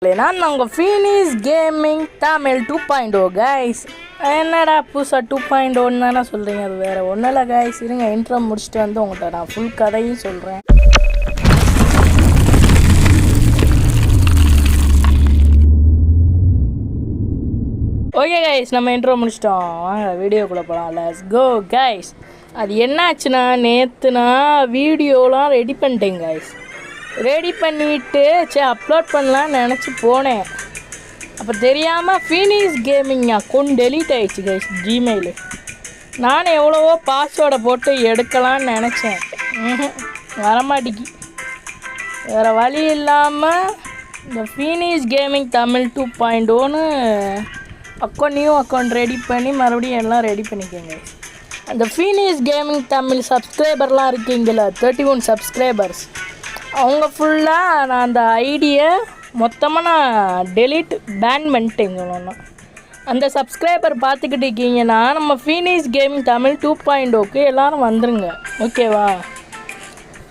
நான் உங்கள் ஃபீனிஸ் gaming Tamil 2.0 guys. என்னடா புதுசாக 2.0 தானே சொல்கிறீங்க? அது வேறு ஒன்றும் இல்லை கைஸ். இருங்க இன்ட்ரோ முடிச்சுட்டு வந்து உங்கள்கிட்ட நான் ஃபுல் கதையும் சொல்கிறேன். ஓகே கைஸ், நம்ம இன்ட்ரோ முடிச்சிட்டோம். வாங்க வீடியோக்குள்ளே போகலாம். Let's go guys. அது என்னாச்சுன்னா, நேற்றுனா வீடியோலாம் ரெடி பண்ணிட்டேங்க கைஸ். ரெடி பண்ணிவிட்டு சரி அப்லோட் பண்ணலான்னு நினச்சி போனேன். அப்போ தெரியாமல் ஃபீனிஸ் கேமிங் அக்கௌண்ட் டெலீட் ஆகிடுச்சு கைஸ் ஜிமெயிலு. நானும் எவ்வளவோ பாஸ்வேர்டை போட்டு எடுக்கலான்னு நினச்சேன். வரமாட்டிக்கு. வேறு வழி இல்லாமல் இந்த ஃபீனிஸ் கேமிங் தமிழ் 2.0ன்னு நியூ அக்கௌண்ட் ரெடி பண்ணி மறுபடியும் எல்லாம் ரெடி பண்ணிக்கோங்க. அந்த ஃபீனிஸ் கேமிங் தமிழ் சப்ஸ்கிரைபர்லாம் இருக்கீங்களா, 31 சப்ஸ்கிரைபர்ஸ், அவங்க ஃபுல்லாக நான் அந்த ஐடியை மொத்தமாக நான் பேன் பண்ணிட்டேங்க. சொல்லணும் அந்த சப்ஸ்கிரைபர் பார்த்துக்கிட்டு இருக்கீங்கன்னா நம்ம ஃபீனிஸ் கேமிங் தமிழ் 2.0க்கு எல்லோரும் வந்துருங்க, ஓகேவா?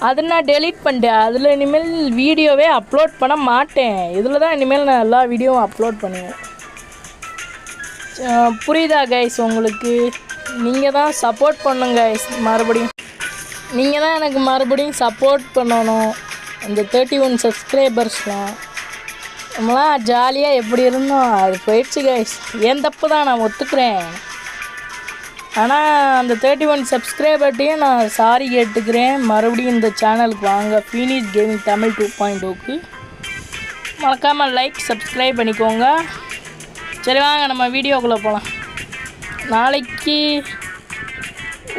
அதை நான் டெலீட் பண்ணிட்டேன். அதில் இனிமேல் வீடியோவே அப்லோட் பண்ண மாட்டேன். இதில் தான் இனிமேல் நான் எல்லா வீடியோவும் அப்லோட் பண்ணுவேன். புரியுதா கைஸ் உங்களுக்கு? நீங்கள் தான் சப்போர்ட் பண்ணுங்க கைஸ். மறுபடியும் நீங்கள் தான் எனக்கு மறுபடியும் சப்போர்ட் பண்ணணும். அந்த 31 சப்ஸ்கிரைபர்ஸ்லாம் நம்மளாம் ஜாலியாக எப்படி இருந்தோம், அது போயிடுச்சு கைஸ். ஏன் தப்பு தான், நான் ஒத்துக்கிறேன். ஆனால் அந்த 31 சப்ஸ்கிரைபர்ட்டையும் நான் சாரி கேட்டுக்கிறேன். மறுபடியும் இந்த சேனலுக்கு வாங்க, ஃபீனிஸ் கேமிங் தமிழ் 2.0க்கு மறக்காமல் லைக் சப்ஸ்கிரைப் பண்ணிக்கோங்க. சரி வாங்க நம்ம வீடியோக்குள்ளே போகலாம். நாளைக்கு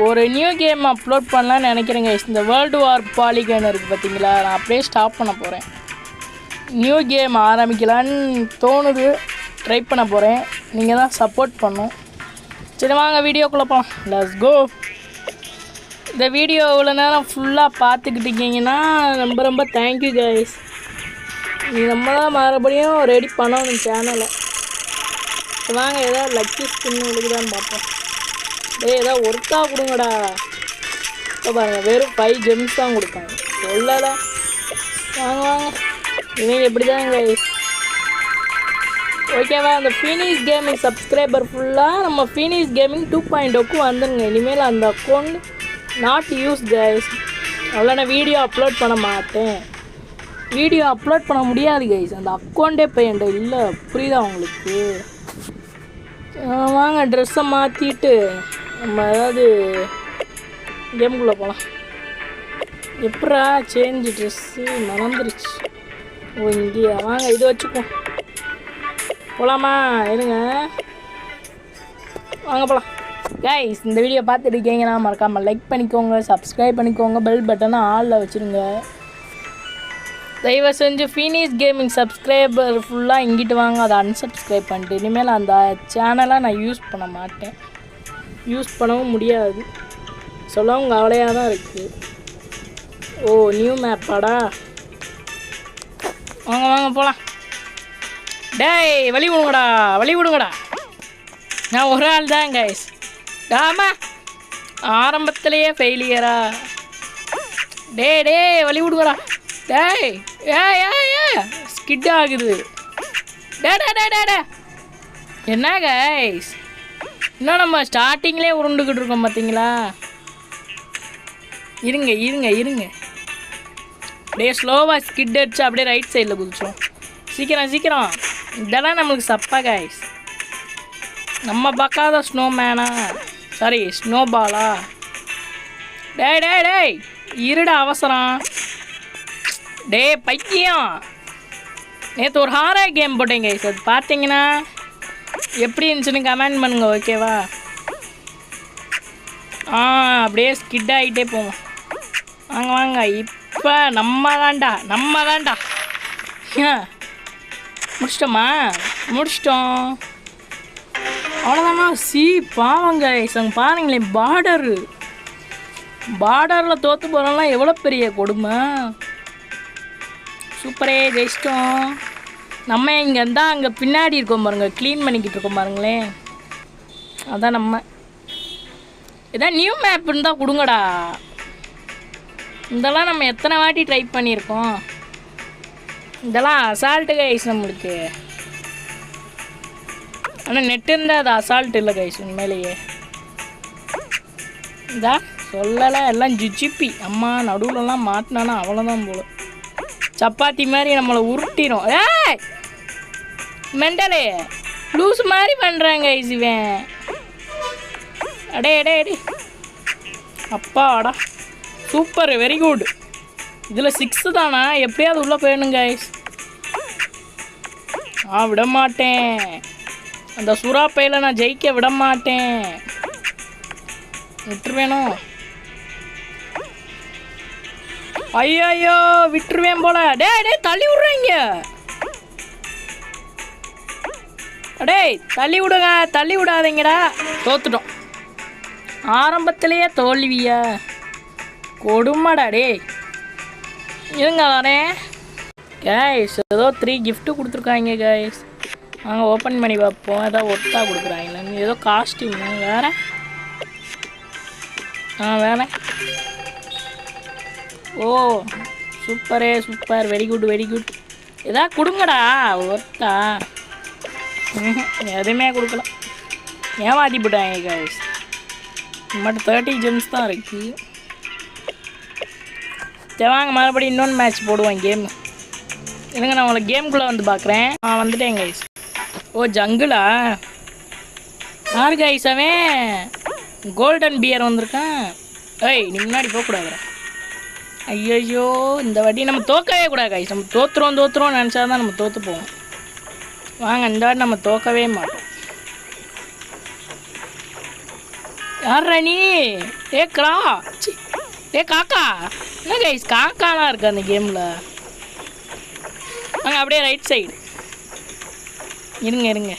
ஒரு நியூ கேம் அப்லோட் பண்ணலான்னு நினைக்கிறேங்க. இந்த வேர்ல்டு வார் பாலிகன் இருக்குது பார்த்தீங்களா, நான் அப்படியே ஸ்டாப் பண்ண போகிறேன். நியூ கேம் ஆரம்பிக்கலான்னு தோணுது, ட்ரை பண்ண போகிறேன். நீங்கள் தான் சப்போர்ட் பண்ணணும். சரி வாங்க வீடியோக்குள்ளே போகலாம். Let's go. இந்த வீடியோ இவ்வளோ நேரம் ஃபுல்லாக பார்த்துக்கிட்டு இருக்கீங்கன்னா ரொம்ப ரொம்ப தேங்க்யூ கைஸ். நம்ம தான் மறுபடியும் ரெடி பண்ணணும் சேனலை. வாங்க ஏதாவது லக்கி ஸ்பின் இருக்குதான்னு பார்ப்போம். ஏதாவது ஒர்க்காக கொடுங்கடா. இப்போ பாருங்கள் வெறும் 5 ஜெம்ஸ் தான் கொடுப்பாங்க. சொல்லடா. வாங்க வாங்க, இவங்க எப்படி தாங்க ஓகேவா? அந்த ஃபீனிஸ் கேமிங் சப்ஸ்கிரைபர் ஃபுல்லாக நம்ம ஃபீனிஸ் கேமிங் 2.0க்கு வந்துடுங்க. இனிமேல் அந்த அக்கௌண்ட் நாட் யூஸ் கைஸ். அவ்வளோ நான் வீடியோ அப்லோட் பண்ண மாட்டேன். வீடியோ அப்லோட் பண்ண முடியாது கைஸ், அந்த அக்கௌண்ட்டே இப்போ என்கிட்ட இல்லை. புரியுதா உங்களுக்கு? வாங்க ட்ரெஸ்ஸை மாற்றிட்டு நம்ம ஏதாவது கேமுக்குள்ளே போகலாம். எப்படா சேஞ்சு ட்ரெஸ்ஸு மறந்துருச்சு. ஓ இங்கேயா? வாங்க இது வச்சுப்போம். போகலாமா? இருங்க வாங்க போகலாம். கைஸ், இந்த வீடியோ பார்த்துட்டு இருக்கீங்கன்னா மறக்காமல் லைக் பண்ணிக்கோங்க, சப்ஸ்கிரைப் பண்ணிக்கோங்க, பெல் பட்டனை ஆளில் வச்சுருங்க. தயவு செஞ்சு ஃபீனிஸ் கேமிங் சப்ஸ்கிரைபர் ஃபுல்லாக இங்கிட்டு வாங்க, அதை அன்சப்ஸ்கிரைப் பண்ணிட்டு இனிமேல் அந்த சேனலை நான் யூஸ் பண்ண மாட்டேன். யூஸ் பண்ணவும் முடியாது, சொல்லவும் கவலையாக தான் இருக்குது. ஓ நியூ மேப்பாடா. வாங்க வாங்க போகலாம். டேய் வழி விடுங்கடா, வழி விடுங்கடா. நான் ஒரு ஆள் தான் கைஸ். ஆமாம், ஆரம்பத்துலேயே ஃபெயிலியரா? டே வழி விடுங்கடா. டேய் ஏ ஸ்கிட் ஆகுது. டே என்ன கைஸ், இன்னும் நம்ம ஸ்டார்டிங்லேயே உருண்டுக்கிட்டு இருக்கோம் பார்த்தீங்களா? இருங்க அப்படியே ஸ்லோவாக ஸ்கிட் அடிச்சு அப்படியே ரைட் சைடில் குதிச்சோம். சீக்கிரம் இதெல்லாம் நம்மளுக்கு சப்பா கைஸ். நம்ம பார்க்காத ஸ்னோமேனா, சாரி ஸ்னோபாலா? டேய் இருடா அவசரம். டே பைக்கியம், நேற்று ஒரு ஹாரர் கேம் போட்டேங்க கைஸ். அது பார்த்தீங்கன்னா எப்படி இருந்துச்சுன்னு கமெண்ட் பண்ணுங்க, ஓகேவா? அப்படியே ஸ்கிட் ஆகிட்டே போவோம். வாங்க இப்போ நம்ம தான்டா. முடிச்சிட்டோம். அவ்வளோதானா? பாவங்க கைஸ், அங்கே பாருங்களேன், பார்டரில் தோற்று போகிறோம்லாம் எவ்வளோ பெரிய கொடுமை. சூப்பரே ஜெயிச்சிட்டோம். நம்ம இங்கே இருந்தால் அங்கே பின்னாடி இருக்கோம் பாருங்க, க்ளீன் பண்ணிக்கிட்டு இருக்கோம் பாருங்களேன். அதான் நம்ம இதான் நியூ மேப் இருந்தால் கொடுங்கடா. இதெல்லாம் நம்ம எத்தனை வாட்டி ட்ரை பண்ணியிருக்கோம். இதெல்லாம் அசால்ட்டு கைஸ் நம்மளுக்கு. ஆனால் நெட் இருந்தால் அது அசால்ட் இல்லை கைஸ் உண்மையிலேயே. இதா சொல்லலை எல்லாம் ஜிஜிப்பி. அம்மா நடுவுலலாம் மாட்டினானா அவ்வளோதான் போல. சப்பாத்தி மாதிரி நம்மளை உருட்டிடும். ஏய் மெண்டலே லூஸ் மாதிரி பண்ணுறாங்க கைஸ் இவன். அடே அடே அடே அப்பாடா சூப்பர் வெரி குட். இதில் 6 தானா? எப்படியாவது உள்ளே போயிடணும் கைஸ். விட மாட்டேன். அந்த சுறா பையில நான் ஜெயிக்க விட மாட்டேன். விட்டுருவேணும். ஐயோ விட்டுருவேன் போல. டே டே தள்ளி விட்றீங்க. அடே தள்ளி விடுங்க, தள்ளி விடாதீங்கடா. தோத்துட்டோம். ஆரம்பத்திலேயே தோல்வியா? கொடுமாடா டே. இருங்க வரேன் கைஸ். ஏதோ 3 கிஃப்ட்டு கொடுத்துருக்காங்க கைஸ். நாங்கள் ஓப்பன் பண்ணி பார்ப்போம். ஏதோ ஒர்த்தாக கொடுக்குறாங்க. ஏதோ காஸ்டியூம் வேறு. வேறு. ஓ சூப்பரே super very good very good. எதா கொடுங்கடா ஒர்த்தா. எதுவுமே கொடுக்கல. ஏமாத்தி போட்டாங்க கைஸ். மட்டும் 30 ஜெம்ஸ் தான் இருக்குது. வாங்க மறுபடியும் இன்னொன்று மேட்ச் போடுவோம் கேமு. இல்லைங்க நான் உங்களை கேமுக்குள்ளே வந்து பார்க்குறேன். வந்துட்டேன் கைஸ். ஓ ஜங்குலா யார் கைஸ் அவன்? கோல்டன் பியர் வந்திருக்கான். ஏய் நீ முன்னாடி போகக்கூடாது. ஐயோ இந்த வாட்டி நம்ம தோக்கவே கூடாது கைஸ். நம்ம தோற்றுறோம் நினச்சா தான் நம்ம தோற்று போவோம். வாங்க இந்த வாட்டி நம்ம தோக்கவே மாட்டோம். யார்ரா நீ? ஏக்கா ஏ காக்கா. என்ன கைஸ் காக்காலாம் இருக்கு அந்த கேமில். வாங்க அப்படியே ரைட் சைடு இருங்க இருங்க.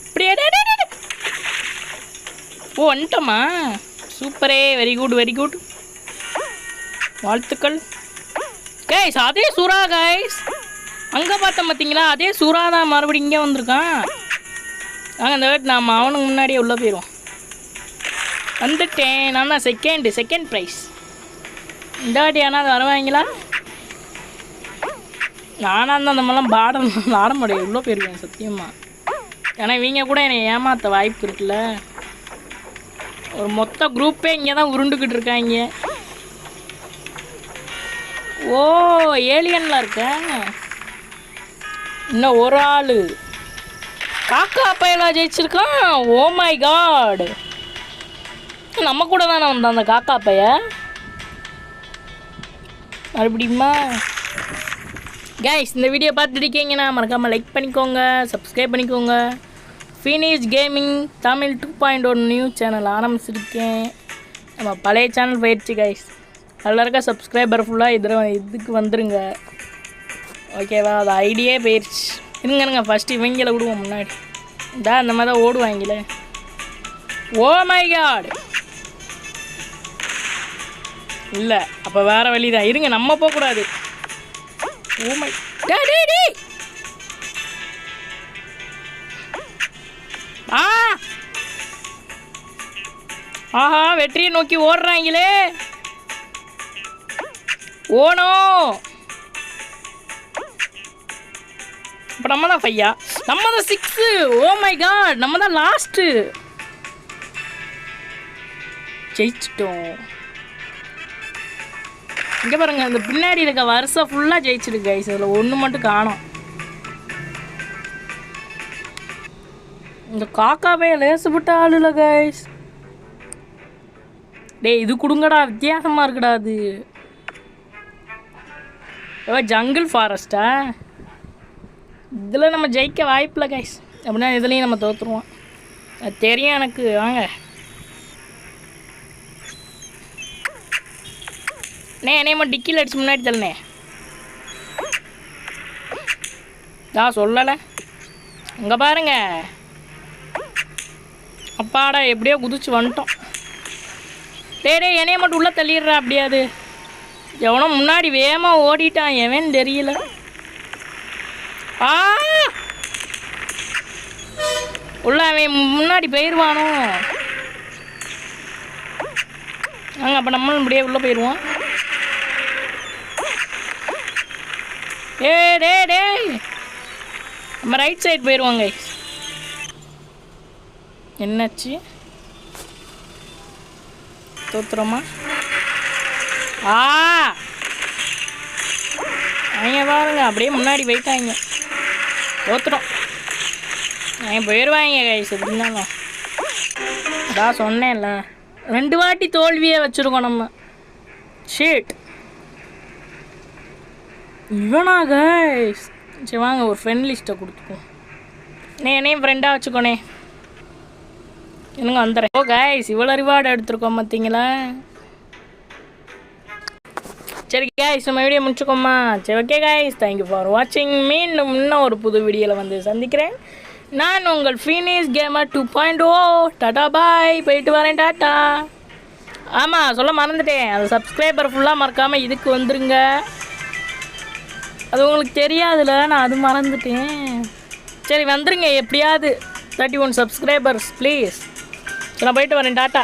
அப்படியே ஓ வந்துட்டோமா? சூப்பரே வெரி குட் வெரி குட். வாழ்த்துக்கள் கைஸ். அதே சுறா கைஸ். அங்கே பார்த்தோம் பார்த்தீங்களா? அதே சுறா தான் மறுபடியும் இங்கே வந்திருக்கான். வாங்க இந்த வாட்டி நாம் அவனுக்கு முன்னாடியே உள்ளே போயிடுவோம். வந்துட்டேன் நான் தான் செகண்ட் ப்ரைஸ். இந்த வாட்டி ஆனால் வருவாங்களா? நானாக இருந்தால் அந்த மாதிரிலாம் ஆட முடியாது. உள்ளே போயிருக்கேன் சத்தியமாக. ஏன்னா இவங்க கூட என்னை ஏமாற்ற வாய்ப்பு இருக்குல்ல. ஒரு மொத்த குரூப்பே இங்கே தான் உருண்டுக்கிட்டு இருக்காங்க. ஓ ஏலியன்லாம் இருக்கேன். இன்னும் ஒரு ஆள் காக்கா பையெல்லாம் ஜெயிச்சிருக்கான். Oh my God. நம்ம கூட தானே வந்தான் அந்த காக்கா பைய. மறுபடியுமா கைஸ் இந்த வீடியோ பார்த்துருக்கீங்கன்னா மறக்காமல் லைக் பண்ணிக்கோங்க, சப்ஸ்கிரைப் பண்ணிக்கோங்க. Finish gaming Tamil 2.1 new channel ஆரம்பிச்சிருக்கேன். நம்ம பழைய சேனல் போயிடுச்சு கைஸ். எல்லாருக்கா சப்ஸ்கிரைபர் ஃபுல்லாக இதுக்கு வந்துடுங்க ஓகேவா? அது ஐடியே போயிடுச்சு. இருங்க ஃபஸ்ட்டு இவங்கள விடுவோம் முன்னாடி. இந்த மாதிரி தான் ஓடுவாங்களே. Oh my God. இல்லை அப்போ வேறு வழி தான். இருங்க நம்ம போகக்கூடாது. ஓ மை டே ஆஹா வெற்றியை நோக்கி ஓடுறாங்களே. ஓனோ இப்போ நம்ம தான் 5 நம்ம தான் 6. ஓ மை காட் நம்ம தான் லாஸ்ட்டு. ஜெயிச்சிட்டோம். இங்கே பாருங்க இந்த பின்னாடி இருக்க வருஷம் ஃபுல்லாக ஜெயிச்சிருக்கு கைஸ். அதில் ஒன்று மட்டும் காணோம். இந்த காக்காவே லேசுப்பட்ட ஆள் இல்லை கைஸ். டேய் இது கொடுங்கடா, வித்தியாசமாக இருக்குடா. அது ஜங்கிள் ஃபாரஸ்ட்டா? இதில் நம்ம ஜெயிக்க வாய்ப்பில்லை கைஸ். அப்படின்னா இதுலேயும் நம்ம தோற்றுருவோம். அது தெரியும் எனக்கு. வாங்க என்னையம்மா டிக்கியில் அடிச்சு முன்னாடி தள்ளனே. நான் சொல்லலை. இங்கே பாருங்க அப்பாடா எப்படியோ குதிச்சு வந்துட்டோம். டே என்னைய மட்டும் உள்ளே தள்ளிடுறா. அப்படியாது எவனோ முன்னாடி வேகமாக ஓடிட்டான். எவன் தெரியல. உள்ள அவன் முன்னாடி போயிடுவானோ. நாங்கள் அப்போ நம்மளும் இப்படியே உள்ளே போயிடுவோம். டே நம்ம ரைட் சைடு போயிடுவோம் கைஸ். என்னாச்சு தோத்துறோமா? அவங்க பாருங்க அப்படியே முன்னாடி போயிட்டாங்க. தோத்துறோம். அவங்க போயிடுவாங்க கைஸ். எப்படின்னாலும் அதான் சொன்னேன்ல 2 வாட்டி தோல்வியே வச்சுருக்கோம் நம்ம. ஷீட் இவனா கைஸ்? சரி வாங்க ஒரு ஃப்ரெண்ட் லிஸ்ட்டை கொடுத்துப்போம். என்னையும் ஃப்ரெண்டாக வச்சுக்கோனே. என்னங்க வந்துடுறேன். ஓ கைஸ் இவ்வளோ ரிவார்டு எடுத்துருக்கோம் பார்த்தீங்களா? சரி கைஸ் நம்ம வீடியோ முடிச்சுக்கோமா? சரி ஓகே கைஸ், தேங்க்யூ ஃபார் வாட்சிங். மீண்டும் இன்னும் ஒரு புது வீடியோவில் வந்து சந்திக்கிறேன். நான் உங்கள் ஃபீனிஷ் கேமர் 2.0. டாட்டா பாய், போயிட்டு வரேன். டாட்டா. ஆமாம் சொல்ல மறந்துட்டேன், அது சப்ஸ்கிரைபர் ஃபுல்லாக மறக்காமல் இதுக்கு வந்துருங்க. அது உங்களுக்கு தெரியாதுல்ல, நான் அது மறந்துட்டேன். சரி வந்துருங்க எப்படியாவது 31 சப்ஸ்கிரைபர்ஸ் ப்ளீஸ். நான் போயிட்டு வரேன். டாட்டா.